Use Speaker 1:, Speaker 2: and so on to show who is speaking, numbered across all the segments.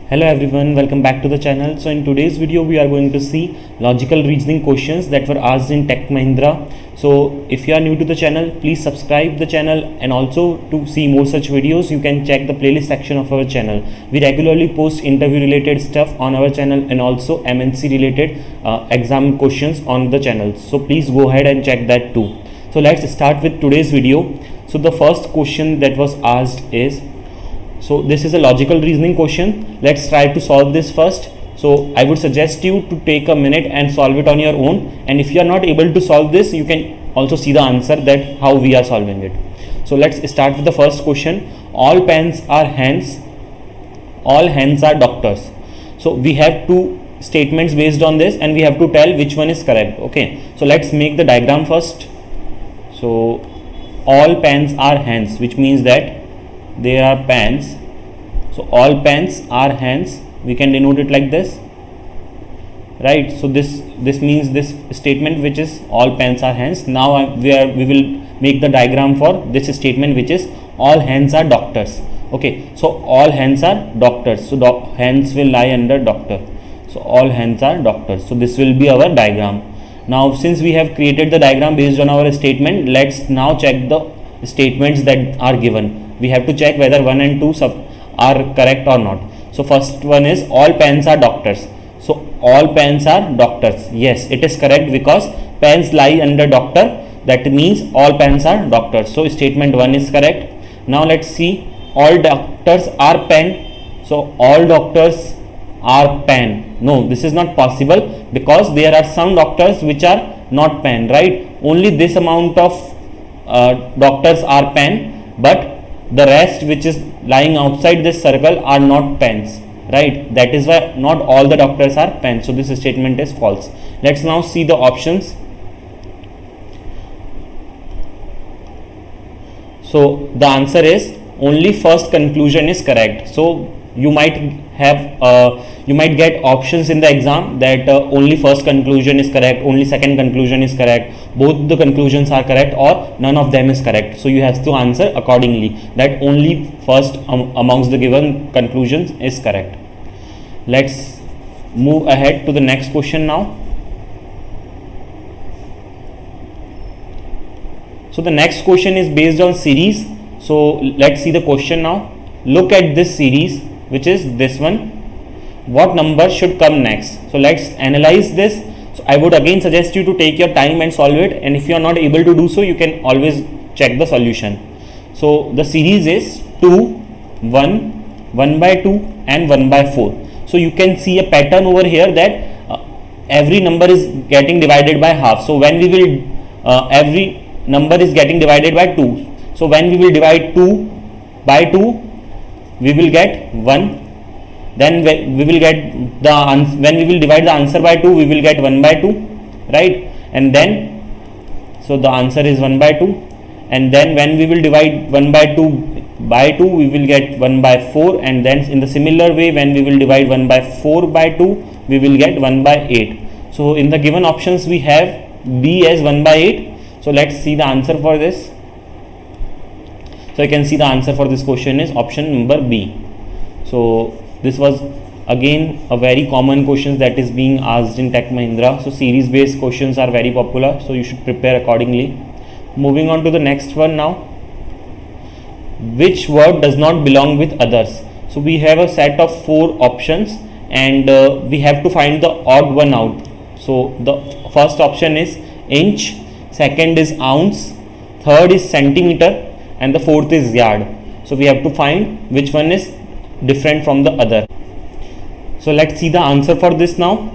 Speaker 1: Hello everyone, welcome back to the channel. So in today's video we are going to see logical reasoning questions that were asked in Tech Mahindra. So if you are new to the channel, please subscribe the channel, and also to see more such videos you can check the playlist section of our channel. We regularly post interview related stuff on our channel and also MNC related exam questions on the channel. So please go ahead and check that too. So let's start with today's video. So the first question that was asked is, so this is a logical reasoning question. Let's try to solve this first. So I would suggest you to take a minute and solve it on your own, and if you are not able to solve this, you can also see the answer that how we are solving it. So let's start with the first question. All pens are hands, all hands are doctors. So we have two statements based on this and we have to tell which one is correct. Okay, so let's make the diagram first. So all pens are hands, which means that there are pens. So all pens are hands, we can denote it like this, right? So this means this statement which is all pens are hands. Now we will make the diagram for this statement which is all hands are doctors. Okay, so all hands are doctors, so hands will lie under doctor. So all hands are doctors, so this will be our diagram. Now since we have created the diagram based on our statement, let's now check the statements that are given. We have to check whether 1 and 2 are correct or not. So first one is all pens are doctors. So all pens are doctors. Yes, it is correct because pens lie under doctor. That means all pens are doctors. So statement 1 is correct. Now let's see, all doctors are pen. So all doctors are pen. No, this is not possible because there are some doctors which are not pen, right? Only this amount of doctors are pen, but the rest which is lying outside this circle are not pens, right? That is why not all the doctors are pens. So this statement is false. Let's now see the options. So the answer is only first conclusion is correct. So you might have you might get options in the exam that only first conclusion is correct, only second conclusion is correct, both the conclusions are correct, or none of them is correct. So you have to answer accordingly that only first amongst the given conclusions is correct. Let's move ahead to the next question now. So the next question is based on series. So let's see the question now. Look at this series, which is this one. What number should come next? So let's analyze this. So I would again suggest you to take your time and solve it, and if you are not able to do so, you can always check the solution. So the series is 2, 1, 1 by 2 and 1 by 4. So you can see a pattern over here that every number is getting divided by half. So when we will every number is getting divided by 2. So when we will divide 2 by 2, we will get 1. Then we will get when we will divide the answer by 2, we will get 1 by 2, right? And then so the answer is 1 by 2, and then when we will divide 1 by 2 we will get 1 by 4, and then in the similar way when we will divide 1 by 4 by 2 we will get 1 by 8. So in the given options we have B as 1 by 8. So let's see the answer for this. So you can see the answer for this question is option number B. So this was again a very common question that is being asked in Tech Mahindra. So series based questions are very popular, so you should prepare accordingly. Moving on to the next one now. Which word does not belong with others? So we have a set of 4 options, and we have to find the odd one out. So the first option is inch, second is ounce, third is centimeter, and the fourth is yard. So we have to find which one is different from the other. So let's see the answer for this now.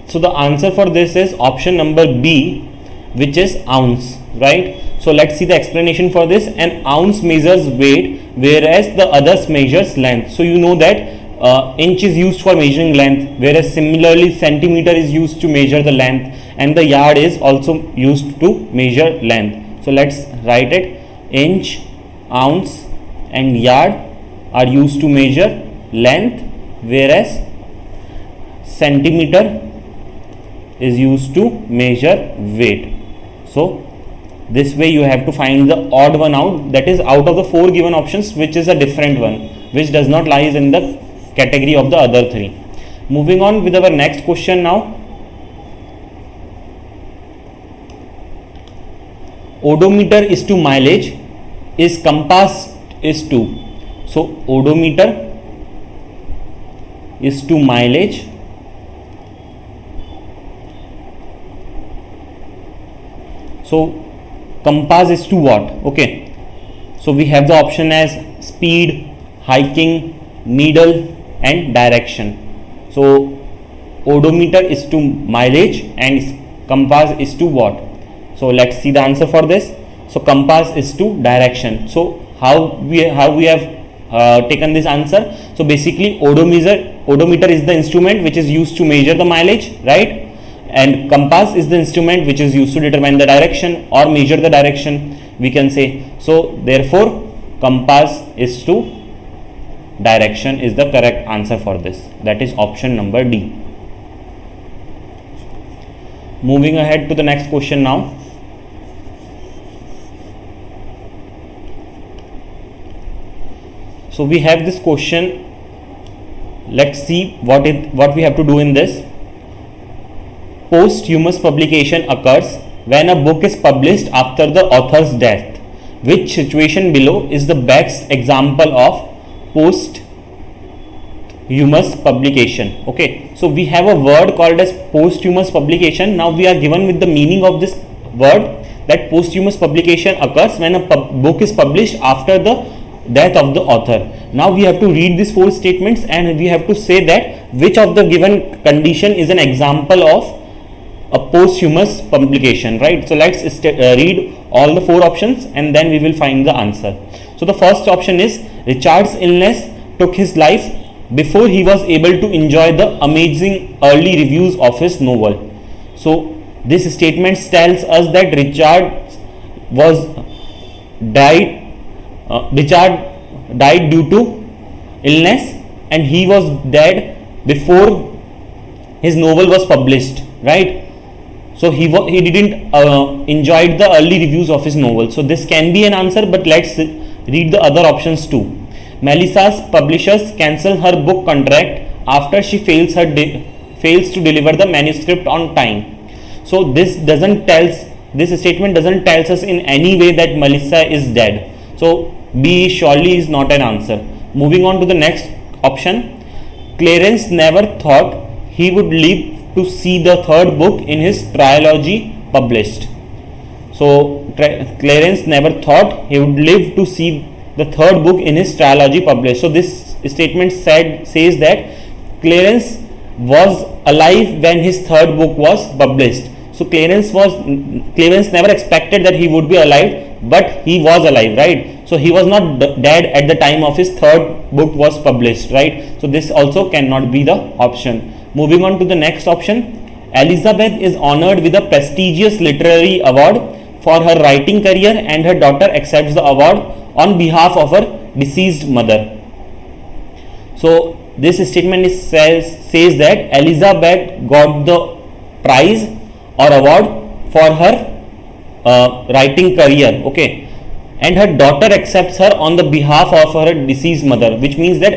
Speaker 1: So the answer for this is option number B, which is ounce, right? So let's see the explanation for this. An ounce measures weight, whereas the others measures length. So you know that inch is used for measuring length, whereas similarly centimeter is used to measure the length, and the yard is also used to measure length. So let's write it. Inch, ounce and yard are used to measure length, whereas centimeter is used to measure weight. So this way you have to find the odd one out, that is out of the 4 given options which is a different one, which does not lies in the category of the other three. Moving on with our next question now. Odometer is to mileage, is compass is to. So odometer is to mileage, so compass is to what? Okay, so we have the option as speed, hiking, needle and direction. So odometer is to mileage and compass is to what? So let's see the answer for this. So compass is to direction. So how we have taken this answer? So basically odometer is the instrument which is used to measure the mileage, right? And compass is the instrument which is used to determine the direction or measure the direction, we can say. So therefore compass is to direction is the correct answer for this. That is option number D. Moving ahead to the next question now. So we have this question. Let's see what we have to do in this. Posthumous publication occurs when a book is published after the author's death. Which situation below is the best example of posthumous publication? Okay, so we have a word called as posthumous publication. Now we are given with the meaning of this word, that posthumous publication occurs when a book is published after the death of the author. Now we have to read these four statements and we have to say that which of the given condition is an example of a posthumous publication, right? So let's read all the four options and then we will find the answer. So the first option is Richard's illness took his life before he was able to enjoy the amazing early reviews of his novel. So this statement tells us that Richard died due to illness and he was dead before his novel was published, right? So he didn't enjoy the early reviews of his novel. So this can be an answer, but let's read the other options too. Melissa's publishers cancel her book contract after she fails to deliver the manuscript on time. So this statement doesn't tell us in any way that Melissa is dead. So B surely is not an answer. Moving on to the next option. Clarence never thought he would live to see the third book in his trilogy published. So Clarence never thought he would live to see the third book in his trilogy published. So this statement says that Clarence was alive when his third book was published. So Clarence never expected that he would be alive, but he was alive, right? So he was not dead at the time of his third book was published, right? So this also cannot be the option. Moving on to the next option. Elizabeth is honored with a prestigious literary award for her writing career and her daughter accepts the award on behalf of her deceased mother. So this statement says that Elizabeth got the prize or award for her writing career, okay, and her daughter accepts her on the behalf of her deceased mother, which means that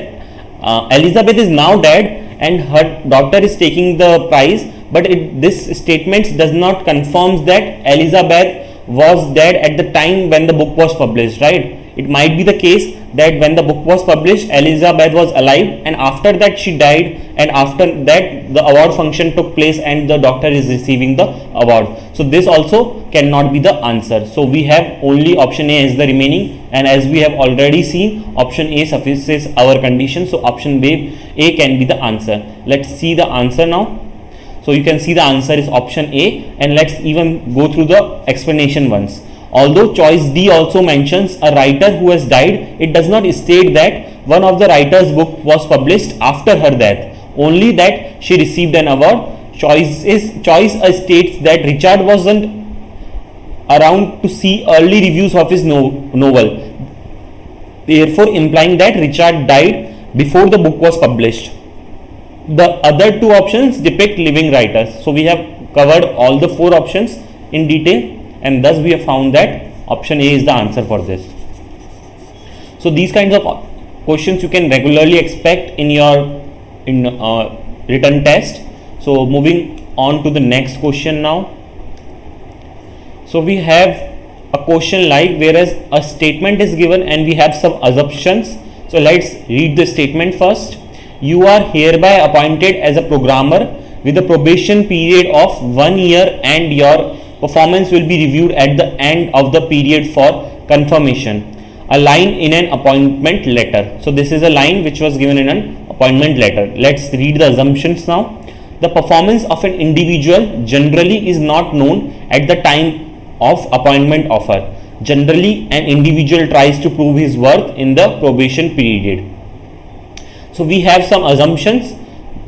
Speaker 1: Elizabeth is now dead and her daughter is taking the prize, but this statement does not confirm that Elizabeth was dead at the time when the book was published, right? It might be the case that when the book was published, Elizabeth was alive and after that she died, and after that the award function took place and the doctor is receiving the award. So this also cannot be the answer. So we have only option A as the remaining, and as we have already seen, option A suffices our condition. So option A can be the answer. Let's see the answer now. So you can see the answer is option A, and let's even go through the explanation once. Although choice D also mentions a writer who has died, it does not state that one of the writer's book was published after her death, only that she received an award. Choice states that Richard wasn't around to see early reviews of his novel, therefore implying that Richard died before the book was published. The other two options depict living writers. So we have covered all the four options in detail, and thus we have found that option A is the answer for this. So these kinds of questions you can regularly expect in your written test. So moving on to the next question now. So we have a question like, whereas a statement is given and we have some assumptions. So let's read the statement first. You are hereby appointed as a programmer with a probation period of 1 year and your performance will be reviewed at the end of the period for confirmation. A line in an appointment letter. So this is a line which was given in an appointment letter. Let's read the assumptions now. The performance of an individual generally is not known at the time of appointment offer. Generally, an individual tries to prove his worth in the probation period. So we have some assumptions,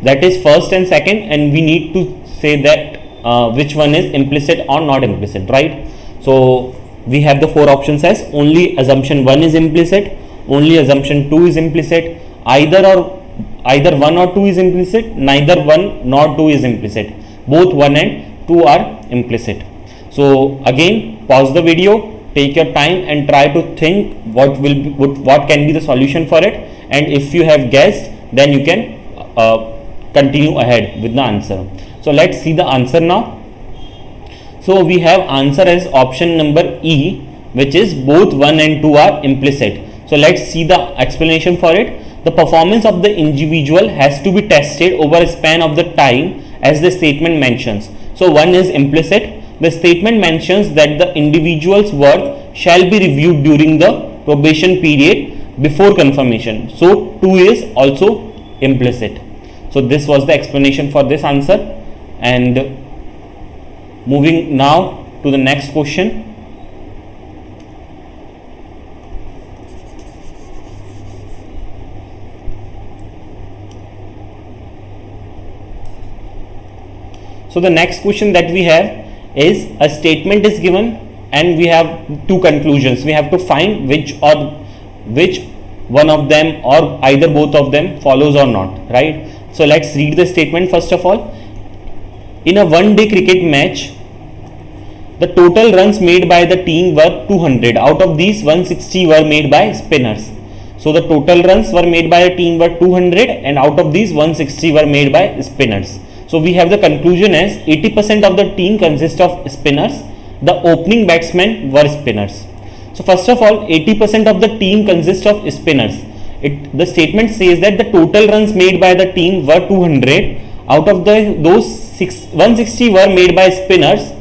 Speaker 1: that is first and second, and we need to say that which one is implicit or not implicit, right? So we have the four options as only assumption 1 is implicit, only assumption 2 is implicit, either 1 or 2 is implicit, neither 1 nor 2 is implicit, both 1 and 2 are implicit. So again, pause the video, take your time and try to think what can be the solution for it, and if you have guessed, then you can continue ahead with the answer. So let's see the answer now. So we have answer as option number E, which is both 1 and 2 are implicit. So let's see the explanation for it. The performance of the individual has to be tested over a span of the time as the statement mentions. So 1 is implicit. The statement mentions that the individual's worth shall be reviewed during the probation period before confirmation. So 2 is also implicit. So this was the explanation for this answer. And moving now to the next question. So the next question that we have is, a statement is given and we have two conclusions. We have to find which one of them or either both of them follows or not, right? So let's read the statement first of all. In a one-day cricket match, the total runs made by the team were 200. Out of these, 160 were made by spinners. So the total runs were made by a team were 200 and out of these 160 were made by spinners. So we have the conclusion as 80% of the team consists of spinners. The opening batsmen were spinners. So first of all, 80% of the team consists of spinners. The statement says that the total runs made by the team were 200. Out of those 160 were made by spinners.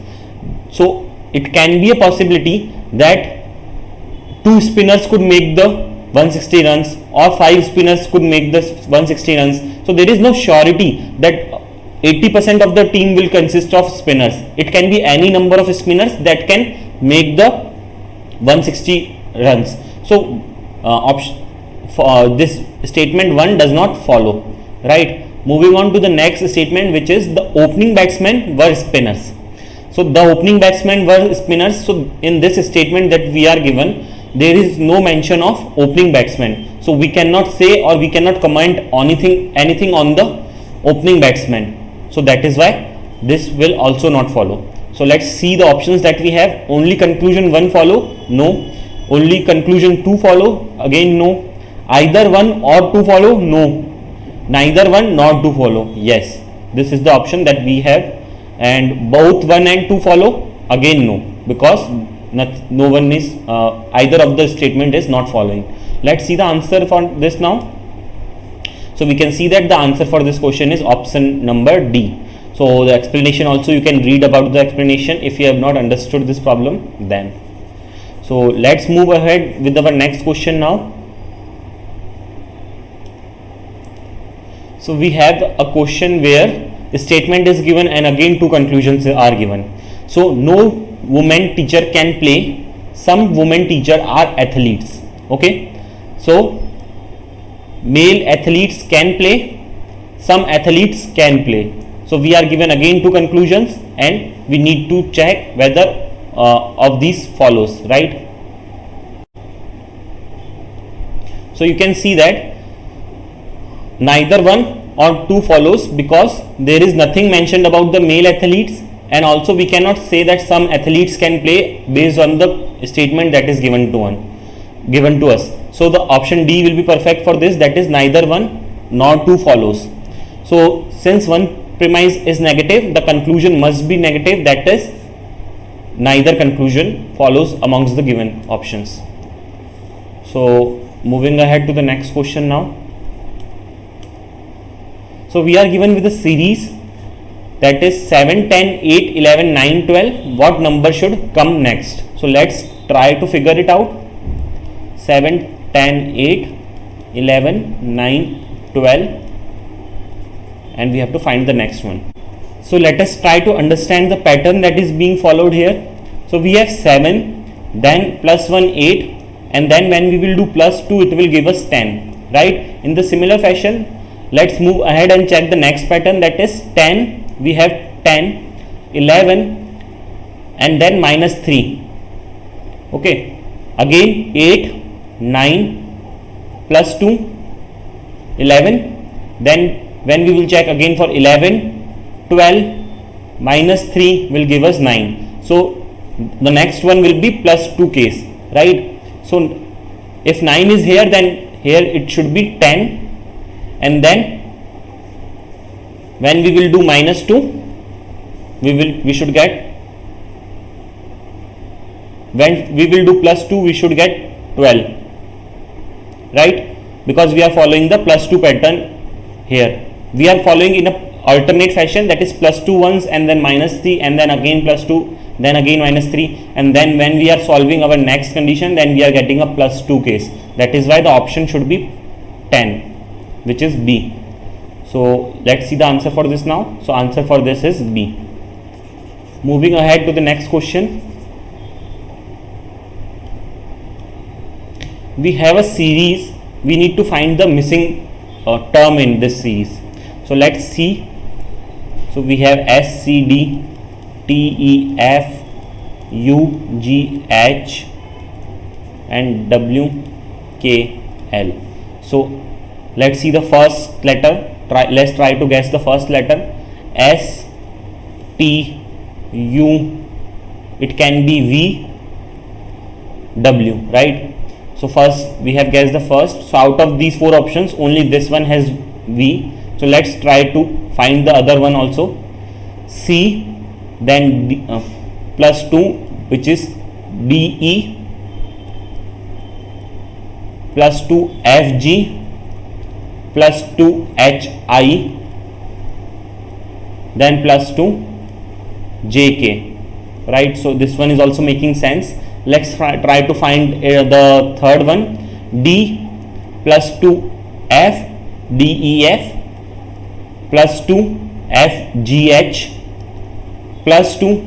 Speaker 1: So it can be a possibility that 2 spinners could make the 160 runs or 5 spinners could make the 160 runs. So there is no surety that 80% of the team will consist of spinners. It can be any number of spinners that can make the 160 runs. So this statement 1 does not follow, right? Moving on to the next statement, which is the opening batsmen were spinners. So the opening batsmen were spinners. So in this statement that we are given, there is no mention of opening batsmen. So we cannot say or we cannot comment anything on the opening batsmen. So that is why this will also not follow. So let's see the options that we have. Only conclusion 1 follow, no. Only conclusion 2 follow, again no. Either 1 or 2 follow, no. Neither 1 nor 2 follow, yes. This is the option that we have. And both 1 and 2 follow, again no, because no one is either of the statement is not following. Let's see the answer for this now. So we can see that the answer for this question is option number D. So the explanation also you can read about the explanation if you have not understood this problem then. So let's move ahead with our next question now. So we have a question where the statement is given and again 2 conclusions are given. So no woman teacher can play. Some women teacher are athletes. Okay. So male athletes can play, some athletes can play. So we are given again 2 conclusions and we need to check whether of these follows, right? So you can see that neither 1 or 2 follows because there is nothing mentioned about the male athletes, and also we cannot say that some athletes can play based on the statement that is given to us. So the option D will be perfect for this, that is neither 1 nor 2 follows. So since one premise is negative, the conclusion must be negative, that is neither conclusion follows amongst the given options. So moving ahead to the next question now. So we are given with a series that is 7, 10, 8, 11, 9, 12. What number should come next? So let's try to figure it out. 7, 10, 8, 11, 9, 12, and we have to find the next one. So let us try to understand the pattern that is being followed here. So we have 7, then plus 1, 8, and then when we will do plus 2, it will give us 10, right? In the similar fashion, let's move ahead and check the next pattern, that is 10, we have 10, 11, and then minus 3. Okay, again 8, 9, plus 2, 11, then when we will check again for 11, 12, minus 3 will give us 9. So the next one will be plus 2 case, right? So if 9 is here, then here it should be 10, and then when we will do minus 2, we should get, when we will do plus 2, we should get 12, right? Because we are following the plus 2 pattern here. We are following in a alternate fashion, that is plus 2 once and then minus 3 and then again plus 2, then again minus 3, and then when we are solving our next condition, then we are getting a plus 2 case. That is why the option should be 10, which is B. So let's see the answer for this now. So answer for this is B. Moving ahead to the next question. We have a series, we need to find the missing term in this series. So let's see. So we have S, C, D, T, E, F, U, G, H and W, K, L. So let's see the first letter. Let's try to guess the first letter. S, T, U, it can be V, W, right? So first we have guessed the first. So out of these 4 options, only this one has V. So let's try to find the other one also. C, then D, plus 2, which is D, E, plus 2 F, G, plus 2 H, I, then plus 2 J, K, right? So this one is also making sense. Let's try to find the third one. D plus 2 F, D, E, F, plus 2 F, G, H, plus 2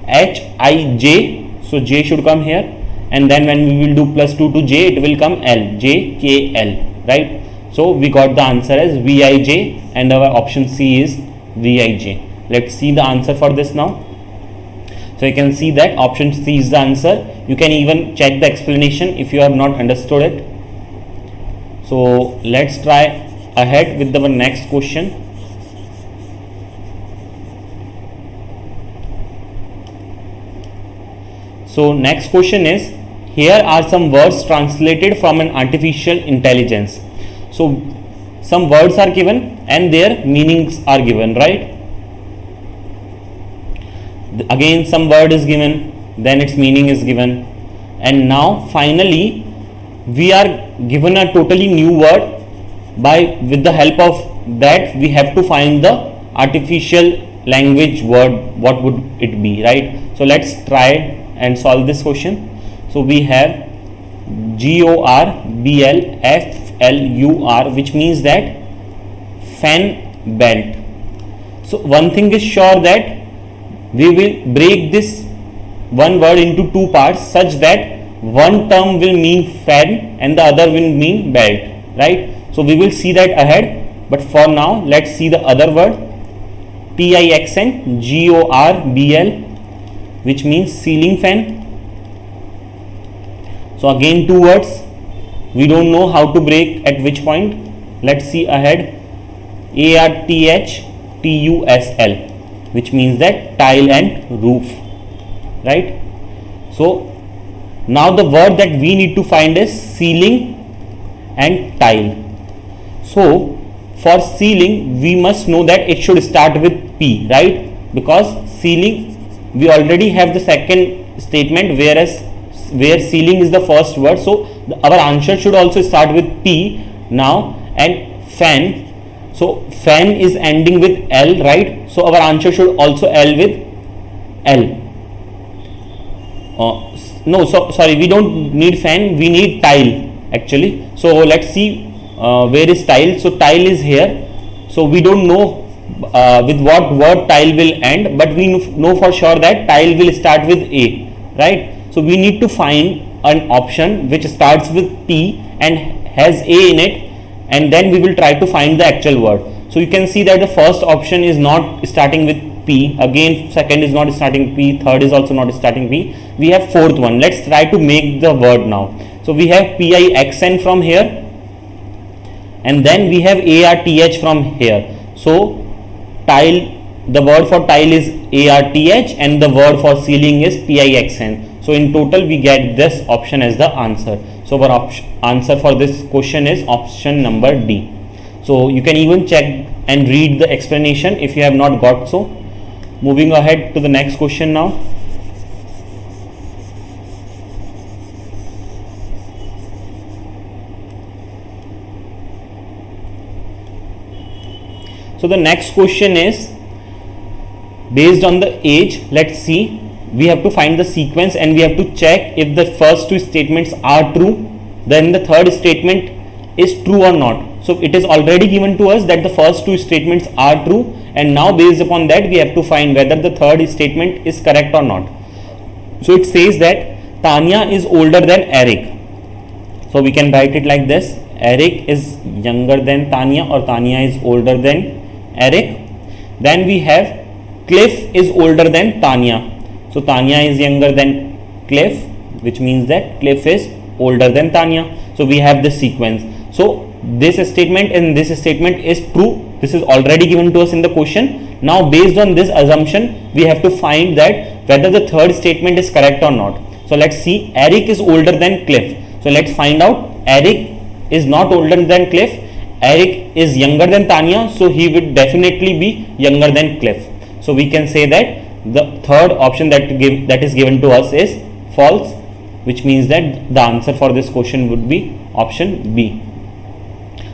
Speaker 1: H, I, J. So J should come here, and then when we will do plus 2 to J, it will come L, J, K, L, right? So we got the answer as Vij, and our option C is Vij. Let's see the answer for this now. So you can see that option C is the answer. You can even check the explanation if you have not understood it. So let's try ahead with the next question. So next question is, here are some words translated from an artificial intelligence. So some words are given and their meanings are given, right? Again some word is given, then its meaning is given, and now finally we are given a totally new word. With the help of that, we have to find the artificial language word. What would it be, right? So let's try and solve this question. So we have GORBLFLUR, which means that fan belt. So one thing is sure, that we will break this one word into 2 parts, such that one term will mean fan and the other will mean belt, right? So we will see that ahead, but for now let's see the other word, PIXN, GORBL, which means ceiling fan. So again 2 words, we don't know how to break at which point. Let's see ahead. ARTHTUSL, which means that tile and roof, right? So now the word that we need to find is ceiling and tile. So for ceiling we must know that it should start with P, right? Because ceiling we already have the second statement, where ceiling is the first word, so our answer should also start with P now. And fan, so fan is ending with L, right? So our answer should also L with L. No, so sorry, we don't need fan, we need tile actually. So let's see where is tile. So tile is here. So we don't know with what word tile will end, but we know for sure that tile will start with A, right? So we need to find an option which starts with T and has A in it, and then we will try to find the actual word. So you can see that the first option is not starting with P, again second is not starting P, third is also not starting P. We have fourth one. Let's try to make the word now. So we have PIXN from here, and then we have ARTH from here. So tile, the word for tile is ARTH and the word for ceiling is PIXN. So in total we get this option as the answer. So our answer for this question is option number D. So you can even check and read the explanation if you have not got so. Moving ahead to the next question now. So the next question is based on the age. Let's see, we have to find the sequence and we have to check if the first two statements are true, then the third statement is true or not. So it is already given to us that the first two statements are true, and now based upon that we have to find whether the third statement is correct or not. So it says that Tanya is older than Eric. So we can write it like this: Eric is younger than Tanya, or Tanya is older than Eric. Then we have Cliff is older than Tanya. So Tanya is younger than Cliff, which means that Cliff is older than Tanya. So we have this sequence. So this statement and this statement is true. This is already given to us in the question. Now based on this assumption we have to find that whether the third statement is correct or not. So let's see, Eric is older than Cliff. So let's find out. Eric is not older than Cliff. Eric is younger than Tanya, so he would definitely be younger than Cliff. So we can say that the third option that is given to us is false, which means that the answer for this question would be option B.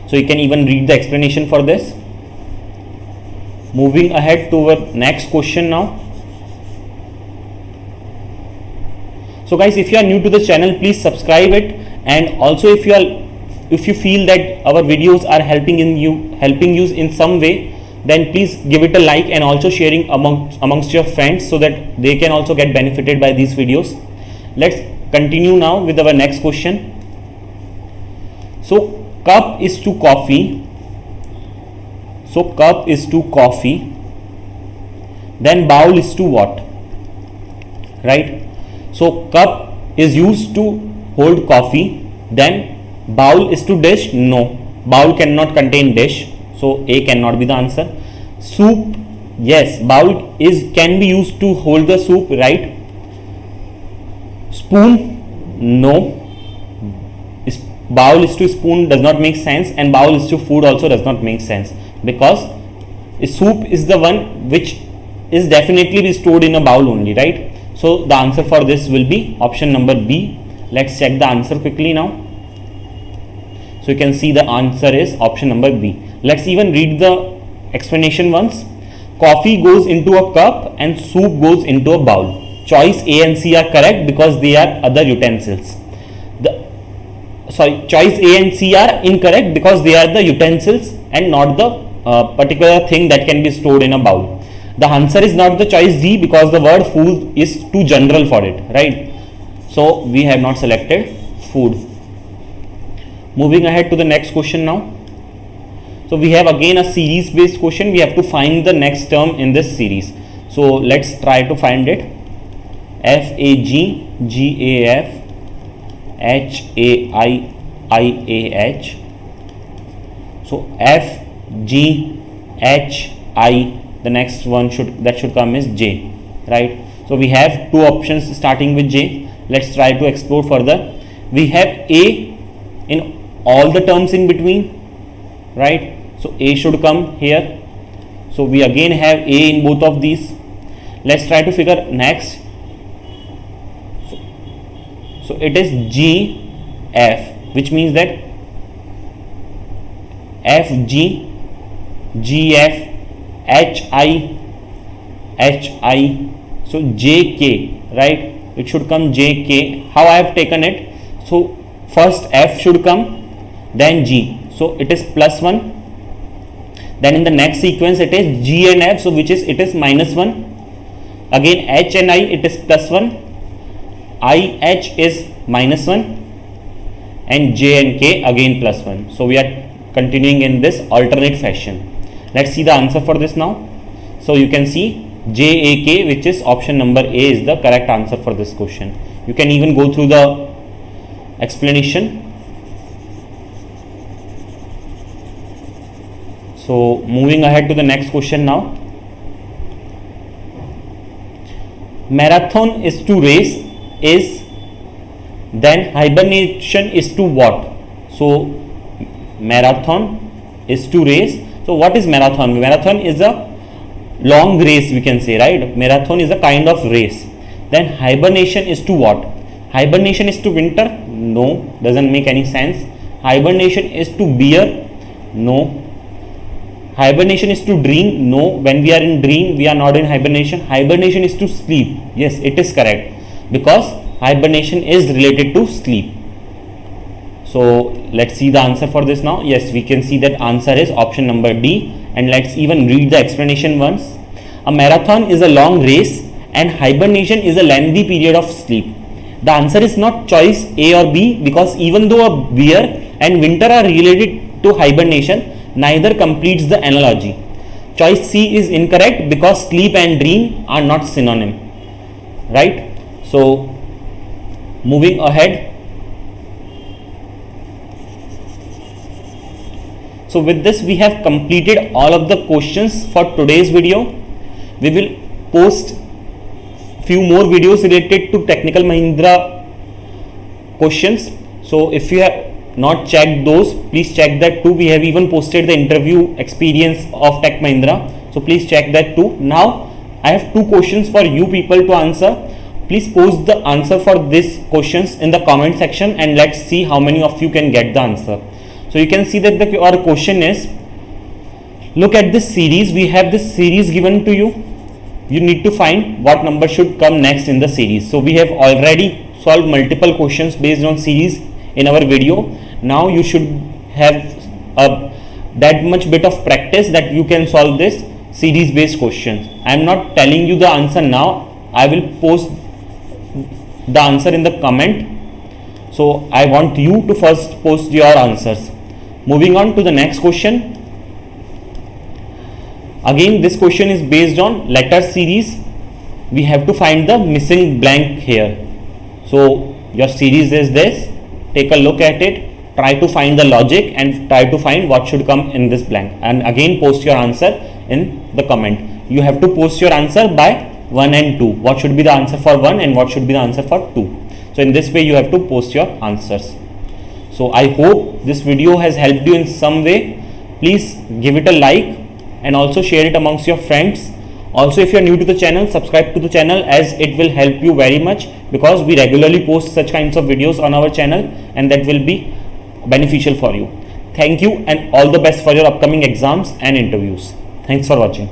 Speaker 1: So you can even read the explanation for this. Moving ahead to our next question now. So guys, if you are new to the channel, please subscribe it, and also if you feel that our videos are helping you in some way, then please give it a like and also sharing amongst your friends so that they can also get benefited by these videos. Let's continue now with our next question. So cup is to coffee. So cup is to coffee. Then bowl is to what? Right? So cup is used to hold coffee. Then bowl is to dish. No, bowl cannot contain dish. So A cannot be the answer. Soup, yes, bowl can be used to hold the soup, right? Spoon, no. Bowl is to spoon does not make sense, and bowl is to food also does not make sense, because soup is the one which is definitely be stored in a bowl only, right? So the answer for this will be option number B. Let's check the answer quickly now. So you can see the answer is option number B. Let's even read the explanation once. Coffee goes into a cup and soup goes into a bowl. Choice A and C are correct because they are other utensils. Choice A and C are incorrect because they are the utensils and not the particular thing that can be stored in a bowl. The answer is not the choice D because the word food is too general for it, right? So we have not selected food. Moving ahead to the next question now. So we have again a series based question. We have to find the next term in this series. So let's try to find it. FAG GAF HAIIAH. So FGHI, the next one that should come is J, right? So we have two options starting with J. Let's try to explore further. We have A in all the terms in between, right? So A should come here. So we again have A in both of these. Let's try to figure next. So it is GF, which means that FG, GF, HI, HI, so JK, right? It should come JK. How I have taken it? So first F should come, then G. So it is plus 1. Then in the next sequence it is G and F, so which is it is minus 1. Again H and I, it is plus 1. I, H is minus 1. And J and K again plus 1. So we are continuing in this alternate fashion. Let's see the answer for this now. So you can see JAK, which is option number A, is the correct answer for this question. You can even go through the explanation. So moving ahead to the next question now. Marathon is to race is, then hibernation is to what? So marathon is to race. So what is marathon? Marathon is a long race, we can say, right? Marathon is a kind of race. Then hibernation is to what? Hibernation is to winter? No, doesn't make any sense. Hibernation is to beer? No. Hibernation is to dream? No. When we are in dream, we are not in hibernation. Hibernation is to sleep. Yes, it is correct, because hibernation is related to sleep. So let's see the answer for this now. Yes, we can see that answer is option number D. And let's even read the explanation once. A marathon is a long race and hibernation is a lengthy period of sleep. The answer is not choice A or B, because even though a beer and winter are related to hibernation, neither completes the analogy. Choice C is incorrect, because sleep and dream are not synonym, right? So moving ahead. So with this we have completed all of the questions for today's video. We will post few more videos related to technical Mahindra questions. So if you have not checked those, please check that too. We have even posted the interview experience of Tech Mahindra. So please check that too. Now I have two questions for you people to answer. Please post the answer for these questions in the comment section, and let's see how many of you can get the answer. So you can see that our question is, look at this series. We have this series given to you. You need to find what number should come next in the series. So we have already solved multiple questions based on series in our video. Now you should have that much bit of practice that you can solve this series based questions. I am not telling you the answer now. I will post the answer in the comment. So I want you to first post your answers. Moving on to the next question. Again, this question is based on letter series. We have to find the missing blank here. So your series is this. Take a look at it. Try to find the logic and try to find what should come in this blank. And again, post your answer in the comment. You have to post your answer by 1 and 2. What should be the answer for 1 and what should be the answer for 2. So in this way, you have to post your answers. So I hope this video has helped you in some way. Please give it a like and also share it amongst your friends. Also, if you are new to the channel, subscribe to the channel, as it will help you very much, because we regularly post such kinds of videos on our channel, and that will be beneficial for you. Thank you and all the best for your upcoming exams and interviews. Thanks for watching.